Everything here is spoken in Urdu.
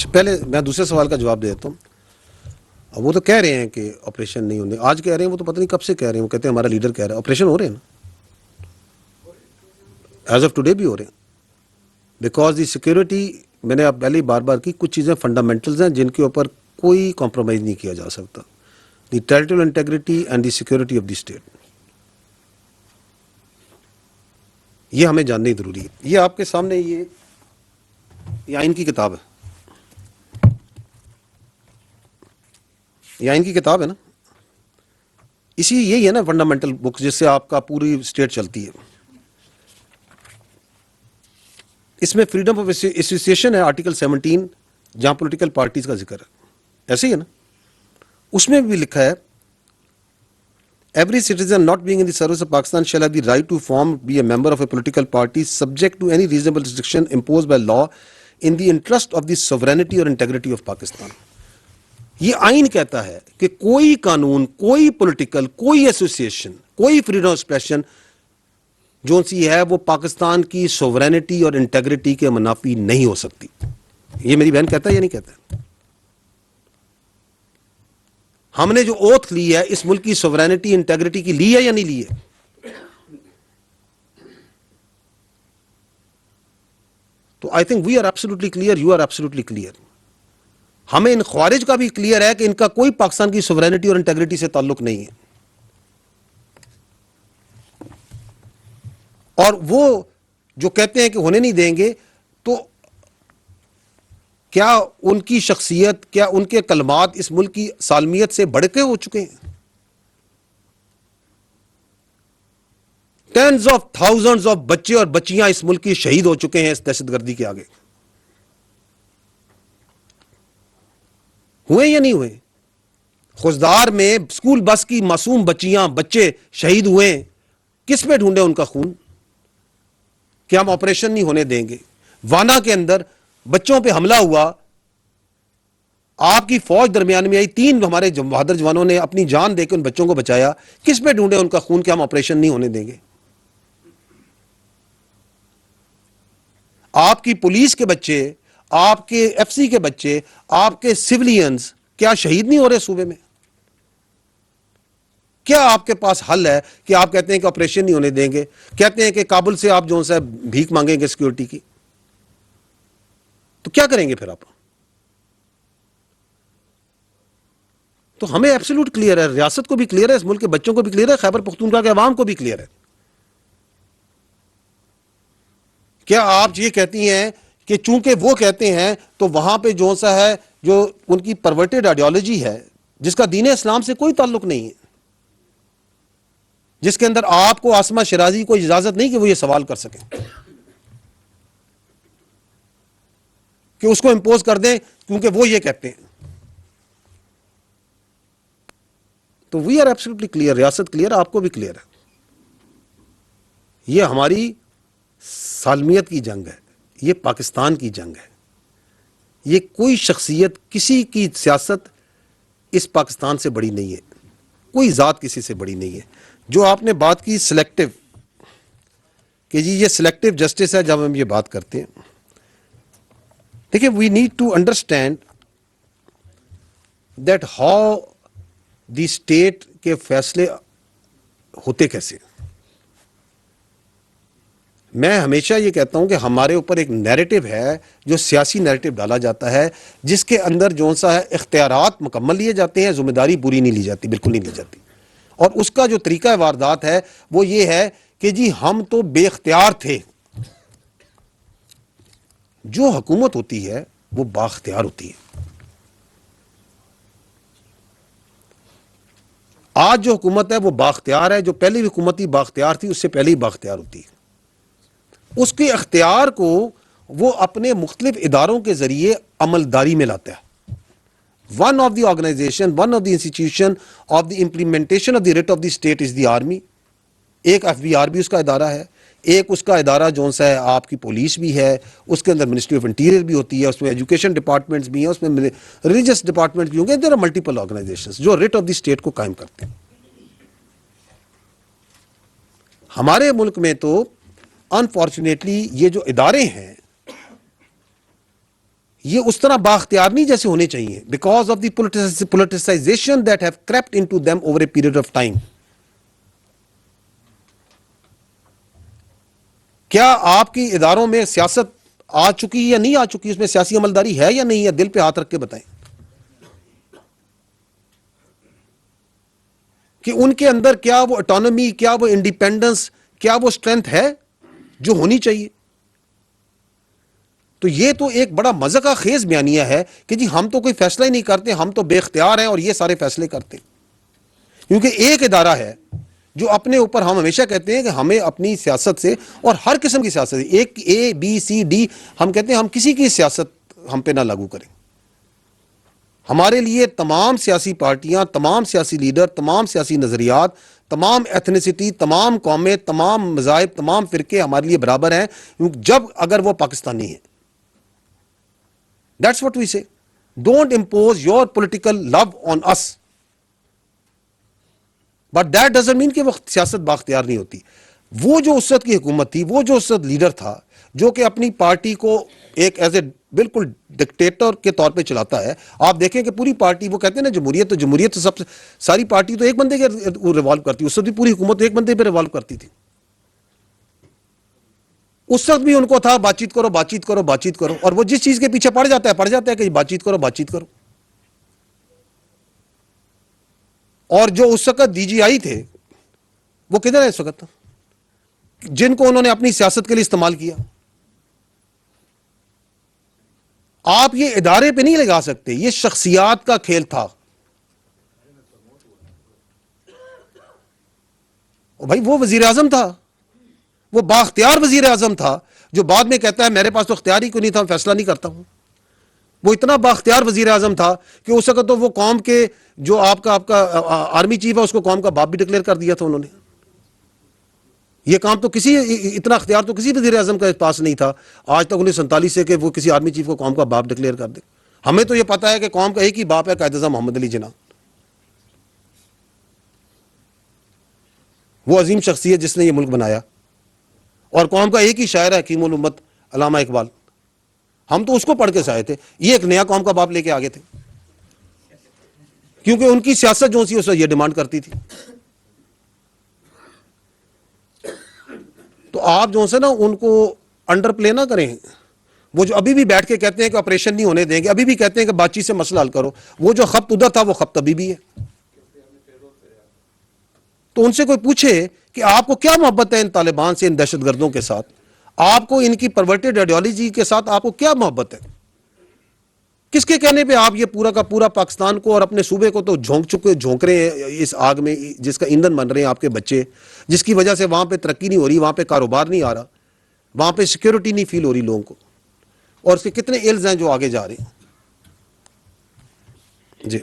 پہلے میں دوسرے سوال کا جواب دے دیتا ہوں. اب وہ تو کہہ رہے ہیں کہ آپریشن نہیں ہونے, آج کہہ رہے ہیں, وہ تو پتہ نہیں کب سے کہہ رہے ہیں, وہ کہتے ہیں ہمارا لیڈر کہہ رہا ہے. آپریشن ہو رہے ہیں نا, ایز آف ٹوڈے بھی ہو رہے ہیں, بیکاز دی سیکورٹی, میں نے اب پہلے ہی بار بار کی, کچھ چیزیں فنڈامنٹلز ہیں جن کے اوپر کوئی کمپرومائز نہیں کیا جا سکتا. The territorial integrity and the security of the state, یہ ہمیں جاننا ہی ضروری ہے. یہ آپ کے سامنے یہ آئین کی کتاب ہے, یہ آئین کی کتاب ہے نا, یہی ہے نا فنڈامنٹل بک جس سے آپ کا پوری اسٹیٹ چلتی ہے. اس میں فریڈم آف ایسوسیشن ہے آرٹیکل 17, جہاں پولیٹیکل پارٹیز کا ذکر ہے, ایسے ہی ہے نا. اس میں بھی لکھا ہے every citizen not being in the service of Pakistan shall have the right to form be a member of a political party subject to any reasonable restriction impose by law in the interest of the sovereignty اور انٹیگریٹی آف پاکستان. یہ آئین کہتا ہے کہ کوئی قانون, کوئی پولیٹیکل, کوئی ایسوسیشن, کوئی فریڈم آف ایکسپریشن جو سی ہے وہ پاکستان کی سوورینٹی اور انٹیگریٹی کے منافی نہیں ہو سکتی. یہ میری بہن کہتا ہے یا نہیں کہتا ہے؟ ہم نے جو اوتھ لی ہے اس ملک کی سوورینٹی انٹیگریٹی کی لی ہے یا نہیں لی ہے؟ تو I think we are absolutely clear, you are absolutely clear. ہمیں ان خوارج کا بھی کلیئر ہے کہ ان کا کوئی پاکستان کی سوورینٹی اور انٹیگریٹی سے تعلق نہیں ہے. اور وہ جو کہتے ہیں کہ ہونے نہیں دیں گے, تو کیا ان کی شخصیت, کیا ان کے کلمات اس ملک کی سالمیت سے بڑھ کے ہو چکے ہیں؟ ٹینز آف تھاؤزنڈز آف بچے اور بچیاں اس ملک کی شہید ہو چکے ہیں اس دہشت گردی کے آگے. ہوئے یا نہیں ہوئے؟ خوزدار میں اسکول بس کی معصوم بچیاں, بچے شہید ہوئے ہیں. کس میں ڈھونڈے ان کا خون کہ ہم آپریشن نہیں ہونے دیں گے؟ وانا کے اندر بچوں پہ حملہ ہوا, آپ کی فوج درمیان میں آئی, 3 ہمارے بہادر جوانوں نے اپنی جان دے کے ان بچوں کو بچایا. کس پہ ڈھونڈے ان کا خون کہ ہم آپریشن نہیں ہونے دیں گے؟ آپ کی پولیس کے بچے, آپ کے ایف سی کے بچے, آپ کے سولینز کیا شہید نہیں ہو رہے صوبے میں؟ کیا آپ کے پاس حل ہے کہ آپ کہتے ہیں کہ آپریشن نہیں ہونے دیں گے, کہتے ہیں کہ کابل سے آپ جو ہے بھیک مانگیں گے سیکورٹی کی, تو کیا کریں گے پھر آپ؟ تو ہمیں ایبسولوٹ کلیئر ہے, ریاست کو بھی کلیئر ہے, اس ملک کے بچوں کو بھی کلیئر ہے, خیبر پختونخوا کے عوام کو بھی کلیئر ہے. کیا آپ یہ کہتی ہیں کہ چونکہ وہ کہتے ہیں تو وہاں پہ جو سا ہے, جو ان کی پرورٹڈ آئیڈیالوجی ہے جس کا دین اسلام سے کوئی تعلق نہیں ہے, جس کے اندر آپ کو عاصمہ شیرازی کو اجازت نہیں کہ وہ یہ سوال کر سکیں, کہ اس کو امپوز کر دیں کیونکہ وہ یہ کہتے ہیں. تو وی آر ایبسولوٹلی کلیئر, ریاست کلیئر, آپ کو بھی کلیئر ہے. یہ ہماری سالمیت کی جنگ ہے, یہ پاکستان کی جنگ ہے. یہ کوئی شخصیت, کسی کی سیاست اس پاکستان سے بڑی نہیں ہے, کوئی ذات کسی سے بڑی نہیں ہے. جو آپ نے بات کی سلیکٹو, کہ جی یہ سلیکٹو جسٹس ہے, جب ہم یہ بات کرتے ہیں, دیکھیں we need to understand that how the state کے فیصلے ہوتے کیسے. میں ہمیشہ یہ کہتا ہوں کہ ہمارے اوپر ایک نیریٹو ہے, جو سیاسی نیریٹو ڈالا جاتا ہے, جس کے اندر جو سا ہے اختیارات مکمل لیے جاتے ہیں, ذمہ داری پوری نہیں لی جاتی, بالکل نہیں لی جاتی. اور اس کا جو طریقہ واردات ہے وہ یہ ہے کہ جی ہم تو بے اختیار تھے. جو حکومت ہوتی ہے وہ بااختیار ہوتی ہے. آج جو حکومت ہے وہ بااختیار ہے, جو پہلی حکومتی بااختیار تھی اس سے پہلے ہی بااختیار ہوتی ہے. اس کے اختیار کو وہ اپنے مختلف اداروں کے ذریعے عملداری میں لاتا ہے. One of the organization, one of the institution of the implementation of the writ of the state is the army. ایک ایف بی آر بھی اس کا ادارہ ہے, ایک اس کا ادارہ جو سا ہے آپ کی پولیس بھی ہے, اس کے اندر منسٹری آف انٹیریئر بھی ہوتی ہے, اس میں ایجوکیشن ڈپارٹمنٹس بھی ہیں, اس میں ریلیجس ڈپارٹمنٹ بھی ہوں گے. دیر آر ملٹیپل آرگنائزیشنز جو ریٹ آف دی اسٹیٹ کو قائم کرتے ہیں. ہمارے ملک میں تو انفارچونیٹلی یہ جو ادارے ہیں یہ اس طرح بااختیار نہیں جیسے ہونے چاہیے, because of the politicization that have crept into them over a period of time. کیا آپ کی اداروں میں سیاست آ چکی یا نہیں آ چکی, اس میں سیاسی عملداری ہے یا نہیں ہے؟ دل پہ ہاتھ رکھ کے بتائیں کہ ان کے اندر کیا وہ اٹانومی, کیا وہ انڈیپینڈنس, کیا وہ اسٹرینتھ ہے جو ہونی چاہیے. تو یہ تو ایک بڑا مذاق خیز بیانیہ ہے کہ جی ہم تو کوئی فیصلہ ہی نہیں کرتے, ہم تو بے اختیار ہیں اور یہ سارے فیصلے کرتے ہیں. کیونکہ ایک ادارہ ہے جو اپنے اوپر, ہم ہمیشہ کہتے ہیں کہ ہمیں اپنی سیاست سے, اور ہر قسم کی سیاست, ایک اے بی سی ڈی, ہم کہتے ہیں ہم کسی کی سیاست ہم پہ نہ لاگو کریں. ہمارے لیے تمام سیاسی پارٹیاں, تمام سیاسی لیڈر, تمام سیاسی نظریات, تمام ایتھنیسٹی, تمام قومیں, تمام مذاہب, تمام فرقے ہمارے لیے برابر ہیں, جب اگر وہ پاکستانی ہیں. That's what we say. Don't impose your political love on us. But that doesn't mean کہ وہ سیاست بااختیار نہیں ہوتی. وہ جو اس وقت کی حکومت تھی, وہ جو اس وقت لیڈر تھا, جو کہ اپنی پارٹی کو ایک ایز اے بالکل ڈکٹیٹر کے طور پہ چلاتا ہے. آپ دیکھیں کہ پوری پارٹی, وہ کہتے ہیں نا جمہوریت, تو جمہوریت تو سب سے ساری پارٹی تو ایک بندے کے ریوالو کرتی, اس وقت بھی پوری حکومت ایک بندے پہ ریوالو کرتی تھی. اس وقت بھی ان کو تھا بات چیت کرو, بات چیت کرو, بات چیت کرو, اور وہ جس چیز کے پیچھے پڑ جاتا ہے کہ بات چیت کرو, بات چیت کرو. اور جو اس وقت ڈی جی آئی تھے وہ کدھر ہے اس وقت, جن کو انہوں نے اپنی سیاست کے لیے استعمال کیا. آپ یہ ادارے پہ نہیں لگا سکتے, یہ شخصیات کا کھیل تھا. بھائی وہ وزیر اعظم تھا, وہ بااختیار وزیر اعظم تھا, جو بعد میں کہتا ہے میرے پاس تو اختیار ہی کوئی نہیں تھا, میں فیصلہ نہیں کرتا ہوں. وہ اتنا بااختیار وزیر اعظم تھا کہ اس وقت تو وہ قوم کے جو آپ کا آرمی چیف ہے, اس کو قوم کا باپ بھی ڈکلیئر کر دیا تھا انہوں نے. یہ کام تو کسی, اتنا اختیار تو کسی وزیر اعظم کے پاس نہیں تھا آج تک 1947 سے کہ وہ کسی آرمی چیف کو قوم کا باپ ڈکلیئر کر دے. ہمیں تو یہ پتا ہے کہ قوم کا ایک ہی باپ ہے, قائد اعظم محمد علی جناح. وہ عظیم شخصیت جس نے یہ ملک بنایا, اور قوم کا ایک ہی شاعر ہے حکیم الامت علامہ اقبال. ہم تو اس کو پڑھ کے سے آئے تھے, یہ ایک نیا قوم کا باپ لے کے آگے تھے, کیونکہ ان کی سیاست جو سی اس یہ ڈیمانڈ کرتی تھی. تو آپ جو سے نا ان کو انڈر پلے نہ کریں. وہ جو ابھی بھی بیٹھ کے کہتے ہیں کہ آپریشن نہیں ہونے دیں گے, ابھی بھی کہتے ہیں کہ بات چیت سے مسئلہ حل کرو, وہ جو خبط ادھر تھا وہ خبط ابھی بھی ہے. تو ان سے کوئی پوچھے کہ آپ کو کیا محبت ہے ان طالبان سے, ان دہشت گردوں کے ساتھ, آپ کو ان کی پرورٹڈ آئیڈیالوجی کے ساتھ آپ کو کیا محبت ہے؟ کس کے کہنے پہ آپ یہ پورا کا پورا پاکستان کو اور اپنے صوبے کو تو جھونک رہے ہیں اس آگ میں, جس کا ایندھن بن رہے ہیں آپ کے بچے, جس کی وجہ سے وہاں پہ ترقی نہیں ہو رہی, وہاں پہ کاروبار نہیں آ رہا, وہاں پہ سیکیورٹی نہیں فیل ہو رہی لوگوں کو, اور اس کے کتنے ایلز ہیں جو آگے جا رہے ہیں. جی